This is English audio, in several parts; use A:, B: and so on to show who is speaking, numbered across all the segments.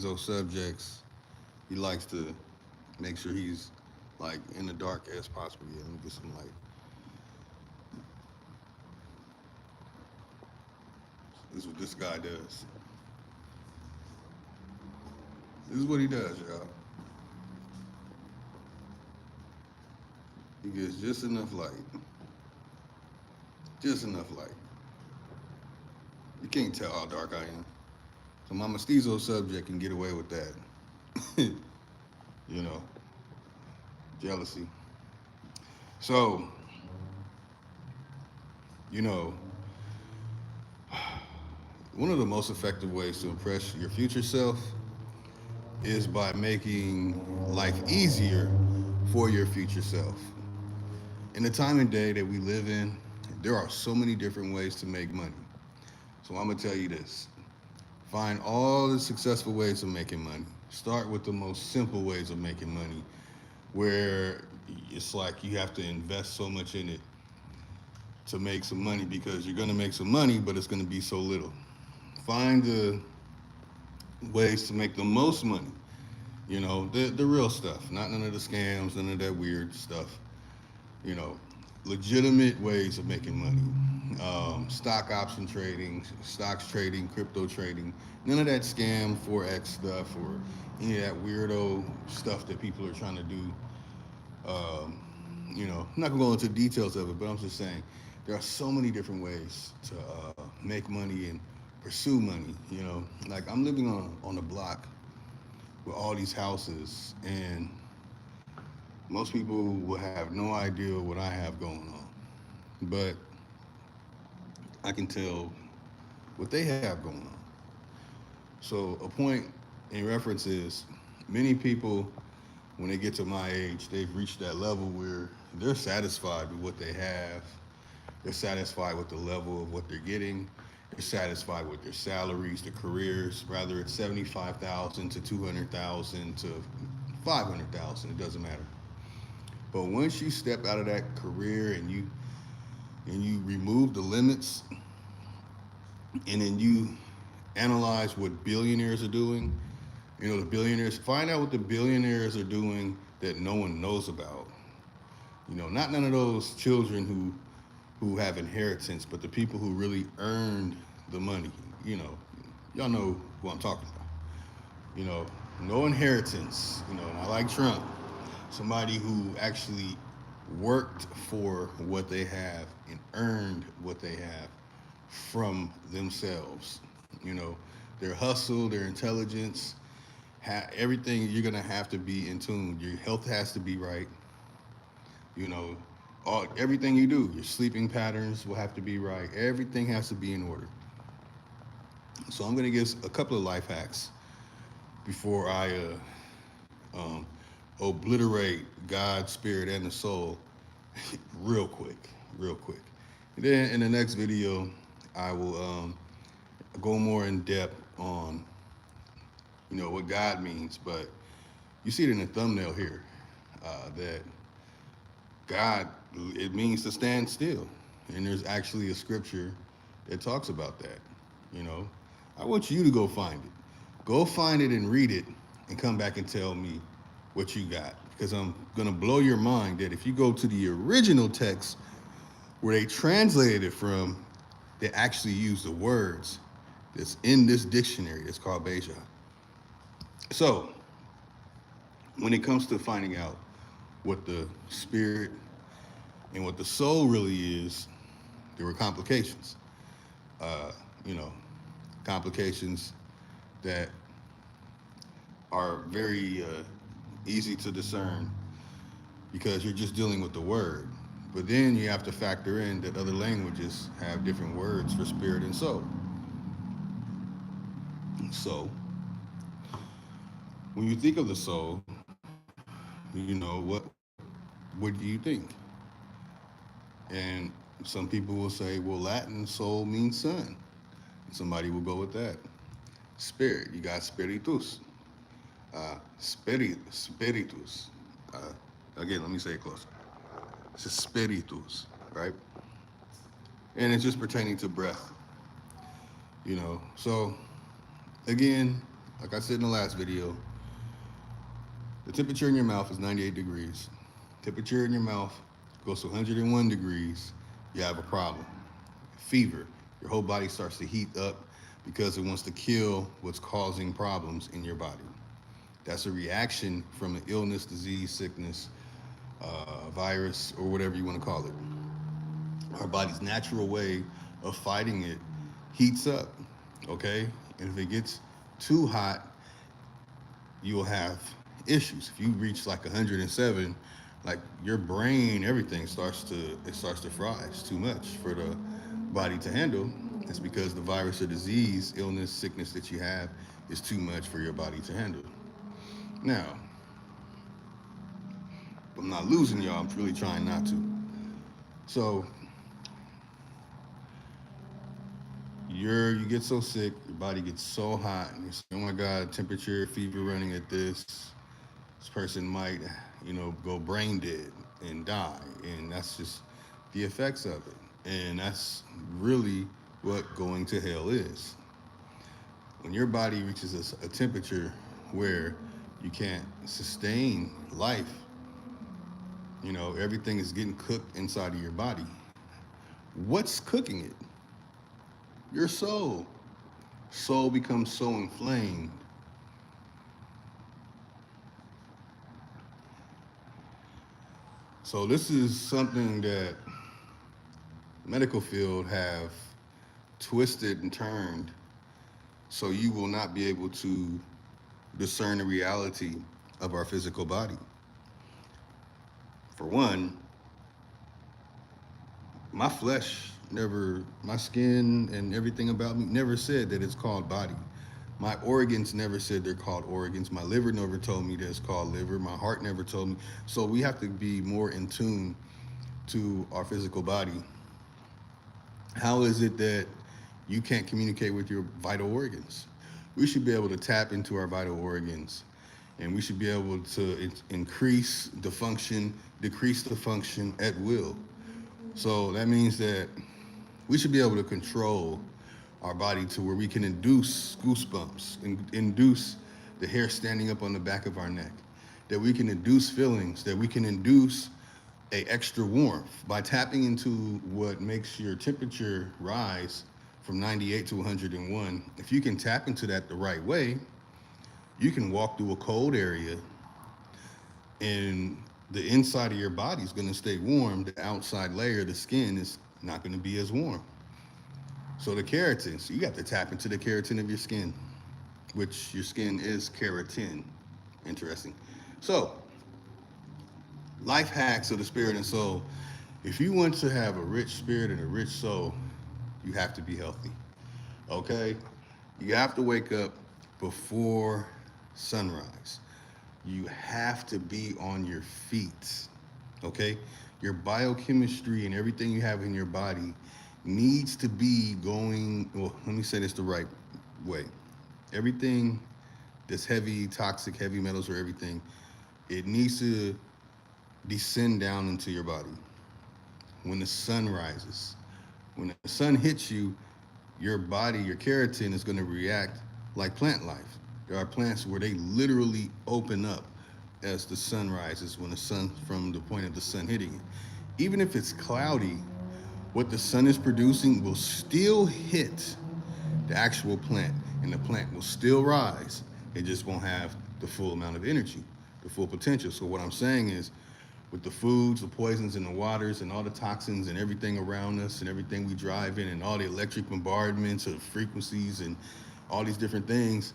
A: those subjects, he likes to make sure he's like in the dark as possible. Yeah, let me get some light. This is what this guy does. This is what he does, y'all. He gets just enough light. Just enough light. You can't tell how dark I am. So my mestizo subject can get away with that. you know, jealousy. So, you know, one of the most effective ways to impress your future self is by making life easier for your future self. In the time and day that we live in, there are so many different ways to make money. So I'm gonna tell you this. Find all the successful ways of making money. Start with the most simple ways of making money, where it's like you have to invest so much in it to make some money because you're gonna make some money, but it's gonna be so little. Find the ways to make the most money. The real stuff, not none of the scams, none of that weird stuff. You know, legitimate ways of making money. Stock option trading, stocks trading, crypto trading. None of that scam forex stuff or any of that weirdo stuff that people are trying to do. I'm not gonna go into details of it, but I'm just saying there are so many different ways to make money and pursue money. Like I'm living on a block with all these houses, and most people will have no idea what I have going on, but I can tell what they have going on. So a point in reference is many people, when they get to my age, they've reached that level where they're satisfied with what they have. They're satisfied with the level of what they're getting. They're satisfied with their salaries, their careers, rather it's 75,000 to 200,000 to 500,000. It doesn't matter. But once you step out of that career and you remove the limits, and then you analyze what billionaires are doing, the billionaires, find out what the billionaires are doing that no one knows about. Not none of those children who have inheritance, but the people who really earned the money. Y'all know who I'm talking about. You know, no inheritance. And I like Trump, somebody who actually worked for what they have and earned what they have from themselves. You know, their hustle, their intelligence, everything. You're gonna have to be in tune. Your health has to be right. You know, everything you do, your sleeping patterns will have to be right. Everything has to be in order. So I'm gonna give a couple of life hacks before I um, obliterate God, spirit, and the soul real quick, real quick. And then in the next video, I will go more in depth on what God means. But you see it in the thumbnail here that God, it means to stand still, and there's actually a scripture that talks about that. You know, I want you to go find it. Go find it and read it, and come back and tell me what you got. Because I'm gonna blow your mind that if you go to the original text where they translated it from, they actually use the words that's in this dictionary that's called Beja. So when it comes to finding out what the spirit and what the soul really is, there were complications. Uh, you know, complications that are very easy to discern because you're just dealing with the word. But then you have to factor in that other languages have different words for spirit and soul. So when you think of the soul, what do you think? And some people will say, well, Latin soul means sun. Somebody will go with that. Spirit, you got spiritus. Spiritus. Uh, Again, let me say it closer. It's spiritus, right? And it's just pertaining to breath. So again, Like I said in the last video, the temperature in your mouth is 98 degrees. Temperature in your mouth goes to 101 degrees, you have a problem. Fever, your whole body starts to heat up because it wants to kill what's causing problems in your body. That's a reaction from an illness, disease, sickness, virus, or whatever you want to call it. Our body's natural way of fighting it heats up, okay? And if it gets too hot, you will have issues. If you reach like 107, like your brain, everything starts to fry. It's too much for the body to handle. It's because the virus or disease, illness, sickness that you have is too much for your body to handle. Now, I'm not losing y'all. I'm really trying not to. So you get so sick, your body gets so hot, and you say, "Oh my God, temperature, fever running at this. This person might, go brain dead and die," and that's just the effects of it. And that's really what going to hell is. When your body reaches a temperature where you can't sustain life, everything is getting cooked inside of your body. What's cooking it? Your soul. Soul becomes so inflamed. So this is something that medical field have twisted and turned so you will not be able to discern the reality of our physical body. For one, my skin and everything about me never said that it's called body. My organs never said they're called organs. My liver never told me that it's called liver. My heart never told me. So we have to be more in tune to our physical body. How is it that you can't communicate with your vital organs? We should be able to tap into our vital organs, and we should be able to increase the function, decrease the function at will. So that means that we should be able to control our body to where we can induce goosebumps, induce the hair standing up on the back of our neck, that we can induce feelings, that we can induce a extra warmth by tapping into what makes your temperature rise from 98 to 101. If you can tap into that the right way, you can walk through a cold area and the inside of your body is going to stay warm. The outside layer, the skin, is not going to be as warm. So the keratin, so you got to tap into the keratin of your skin, which your skin is keratin. Interesting. So, life hacks of the spirit and soul. If you want to have a rich spirit and a rich soul, you have to be healthy. Okay? You have to wake up before sunrise. You have to be on your feet. Okay? Your biochemistry and everything you have in your body needs to be going, well, let me say this the right way. Everything that's heavy, toxic, heavy metals or everything, it needs to descend down into your body when the sun rises. When the sun hits you, your body, your keratin is going to react like plant life. There are plants where they literally open up as the sun rises, from the point of the sun hitting it. Even if it's cloudy, what the sun is producing will still hit the actual plant, and the plant will still rise. It just won't have the full amount of energy, the full potential. So what I'm saying is, with the foods, the poisons, and the waters, and all the toxins, and everything around us, and everything we drive in, and all the electric bombardments of frequencies, and all these different things,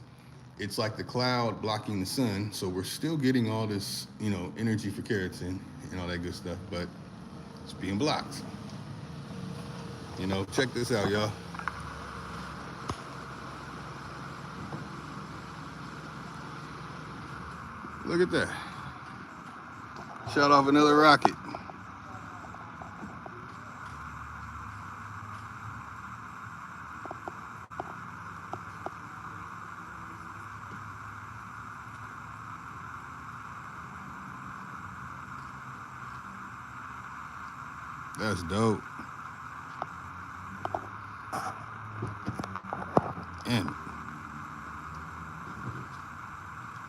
A: it's like the cloud blocking the sun. So we're still getting all this, energy for keratin and all that good stuff, but it's being blocked. Check this out, y'all. Look at that. Shot off another rocket. That's dope. And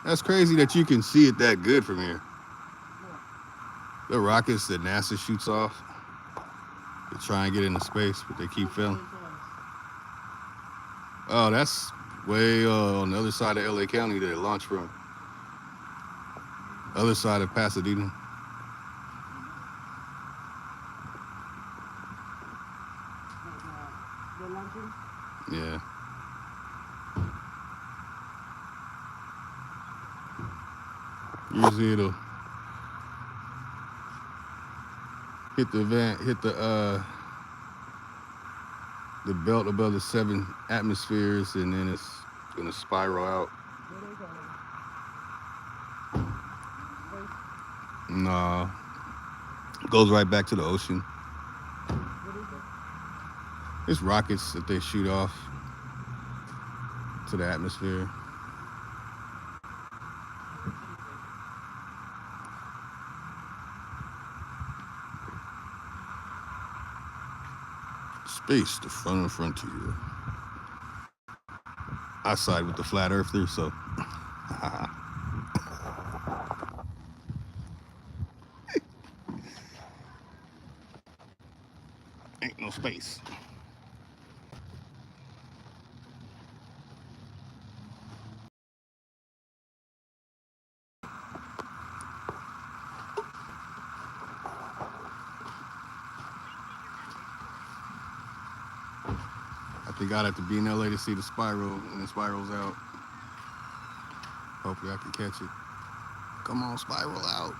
A: That's crazy that you can see it that good from here.
B: What?
A: The rockets that NASA shoots off, they try and get into space, but they keep
B: What's
A: failing.
B: LA Times?
A: Oh, that's way on the other side of LA County that it launched from. Other side of Pasadena.
B: What, they're launching?
A: Yeah. Usually it'll hit the belt above the 7 atmospheres, and then it's gonna spiral out.
B: Where they going? Space?
A: Nah, goes right back to the ocean.
B: What is it?
A: It's rockets that they shoot off to the atmosphere. Space, the fun frontier. I side with the flat earther, so ain't no space. I think I'd have to be in LA to see the spiral when it spirals out. Hopefully I can catch it. Come on, spiral out.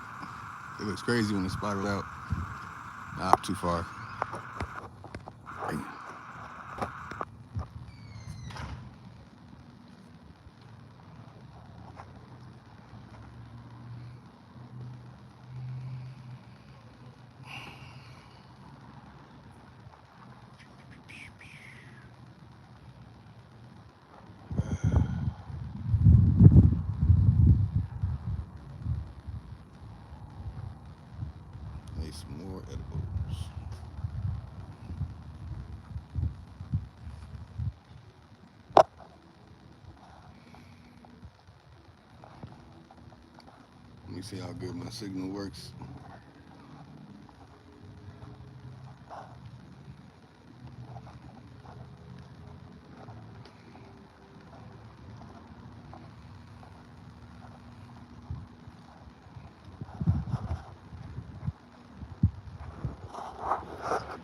A: It looks crazy when it spirals out. Nah, too far. Need some more edibles. Let me see how good my signal works.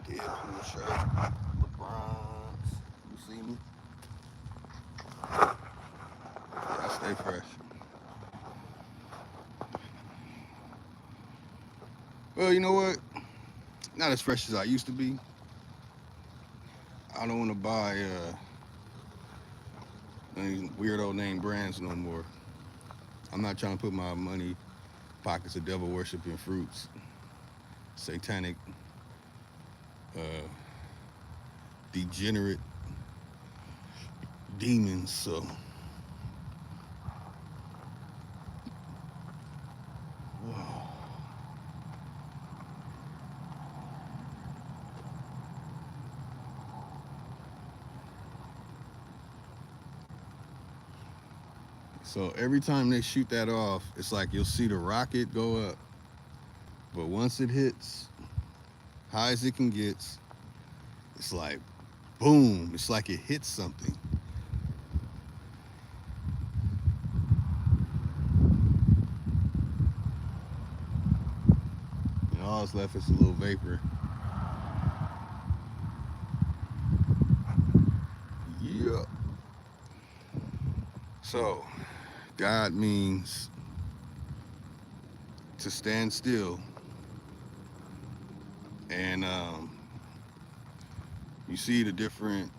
A: Deadpool shirt. LeBron's. You see me? I stay fresh. Well, you know what? Not as fresh as I used to be. I don't want to buy any weirdo name brands no more. I'm not trying to put my money pockets of devil worshiping fruits, satanic, uh, degenerate demons. So, so every time they shoot that off, it's like you'll see the rocket go up, but once it hits, high as it can get, it's like boom. It's like it hits something. And all that's left is a little vapor. Yeah. So, God means to stand still, and you see the different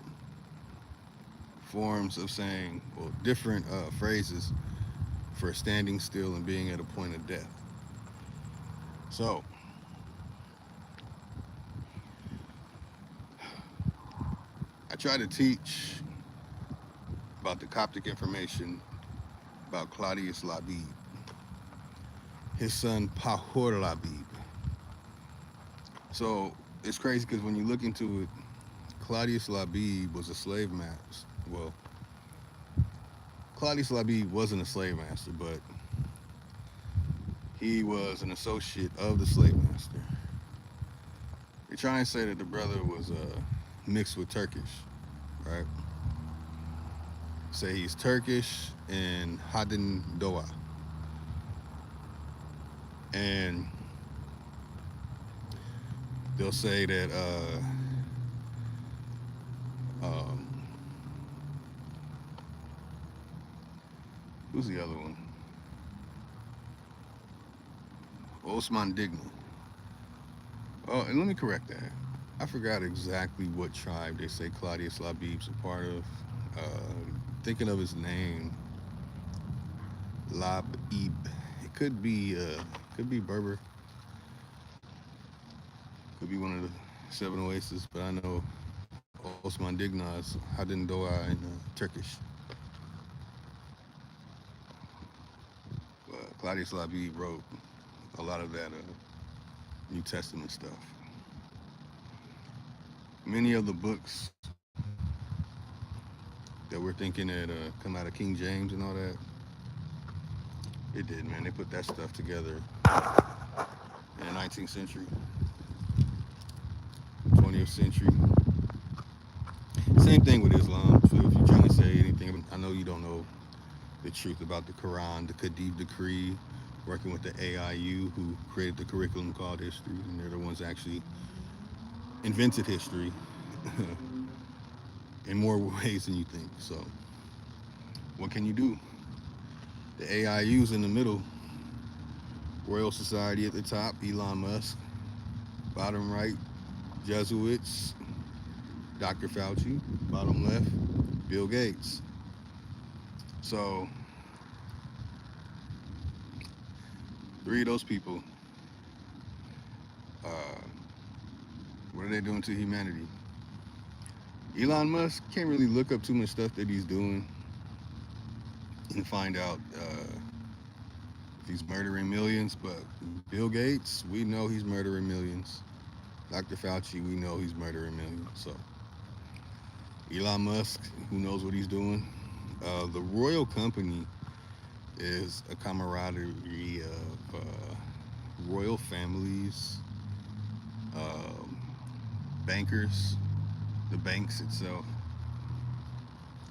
A: forms of saying, well, different phrases for standing still and being at a point of death. So, I try to teach about the Coptic information about Claudius Labib, his son Pahor Labib. So, it's crazy because when you look into it, Claudius Labib was a slave master. Well, Claudius Labib wasn't a slave master, but he was an associate of the slave master. They try and say that the brother was mixed with Turkish, right? Say he's Turkish and Haden Doa. And they'll say that um, who's the other one? Osman Digna. Oh, and let me correct that. I forgot exactly what tribe they say Claudius Labib's a part of. Thinking of his name, Labib. It could be Berber, could be one of the seven oases, but I know Osman Digna is Haden Doa in Turkish. Claudius Labib wrote a lot of that New Testament stuff. Many of the books that we're thinking that come out of King James and all that, it did, man. They put that stuff together in the 19th century, 20th century. Same thing with Islam. So if you're trying to say anything, I know you don't know the truth about the Quran, the Khedive Decree, working with the AIU, who created the curriculum called history, and they're the ones that actually invented history in more ways than you think. So what can you do? The AIU's in the middle, Royal Society at the top, Elon Musk, bottom right, Jesuits, Dr. Fauci, bottom left, Bill Gates. So three of those people, what are they doing to humanity? Elon Musk can't really look up too much stuff that he's doing and find out if he's murdering millions, but Bill Gates, we know he's murdering millions. Dr. Fauci, we know he's murdering millions. So Elon Musk, who knows what he's doing? The royal company is a camaraderie of royal families, bankers, the banks itself,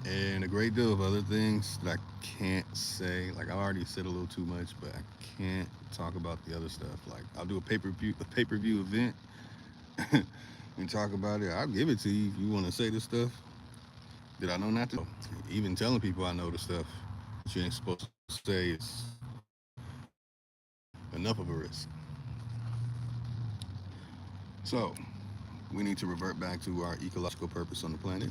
A: and a great deal of other things that I can't say. Like I already said a little too much, but I can't talk about the other stuff. Like I'll do a pay-per-view event and talk about it. I'll give it to you if you want to say this stuff that I know not to. Even telling people I know the stuff that you ain't supposed to say is enough of a risk. So we need to revert back to our ecological purpose on the planet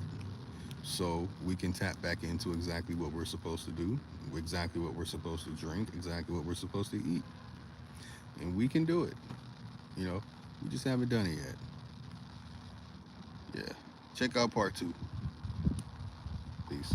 A: so we can tap back into exactly what we're supposed to do, exactly what we're supposed to drink, exactly what we're supposed to eat. And we can do it. You know, we just haven't done it yet. Yeah. Check out part 2. Peace.